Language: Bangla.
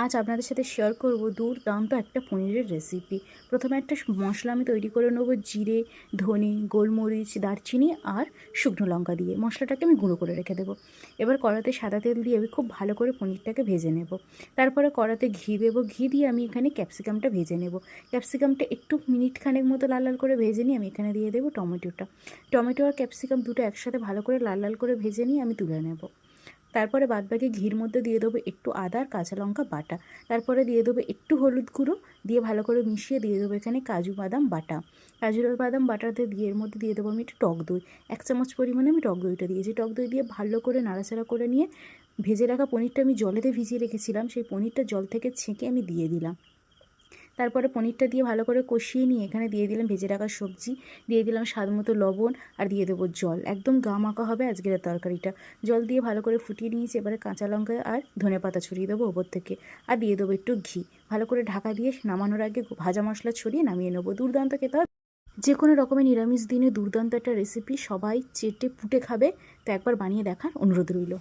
আজ আপনাদের সাথে শেয়ার করব দুর্দান্ত একটা পনিরের রেসিপি। প্রথমে একটা মশলা আমি তৈরি করে নেবো জিরে, ধনে, গোলমরিচ, দারচিনি আর শুকনো লঙ্কা দিয়ে। মশলাটাকে আমি গুঁড়ো করে রেখে দেবো। এবার কড়াতে সাদা তেল দিয়ে আমি খুব ভালো করে পনিরটাকে ভেজে নেব। তারপরে কড়াতে ঘি দেবো, ঘি দিয়ে আমি এখানে ক্যাপসিকামটা ভেজে নেব। ক্যাপসিকামটা একটু মিনিট খানেক মতো লাল লাল করে ভেজে নিয়ে আমি এখানে দিয়ে দেবো টমেটোটা। টমেটো আর ক্যাপসিকাম দুটো একসাথে ভালো করে লাল লাল করে ভেজে নিয়ে আমি তুলে নেব। তারপরে বাদবাকি ঘির মধ্যে দিয়ে দেবো একটু আদা আর কাঁচা লঙ্কা বাটা। তারপরে দিয়ে দেবো একটু হলুদ গুঁড়ো, দিয়ে ভালো করে মিশিয়ে দিয়ে দেবো এখানে কাজু বাদাম বাটা। কাজু বাদাম বাটাতে দিয়ে এর মধ্যে দিয়ে দেবো আমি একটু টক দই। 1 চামচ পরিমাণে আমি টক দইটা দিয়েছি। টক দই দিয়ে ভালো করে নাড়াচাড়া করে নিয়ে ভেজে রাখা পনিরটা আমি জলেতে ভিজিয়ে রেখেছিলাম, সেই পনিরটা জল থেকে ছেঁকে আমি দিয়ে দিলাম। তারপরে পনিরটা দিয়ে ভালো করে কষিয়ে নিয়ে এখানে দিয়ে দিলাম ভেজে রাখা সবজি, দিয়ে দিলাম স্বাদ মতো লবণ আর দিয়ে দেবো জল। একদম গা মাখা হবে আজকের তরকারিটা। জল দিয়ে ভালো করে ফুটিয়ে নিয়েছি। এবারে কাঁচা লঙ্কা আর ধনেপাতা ছড়িয়ে দেবো ওপর থেকে, আর দিয়ে দেবো একটু ঘি। ভালো করে ঢাকা দিয়ে নামানোর আগে ভাজা মশলা ছড়িয়ে নামিয়ে নেবো। দুর্দান্ত খেতে হবে। যে কোনো রকমের নিরামিষ দিনে দুর্দান্ত একটা রেসিপি, সবাই চেটে পুটে খাবে। তো একবার বানিয়ে দেখার অনুরোধ রইল।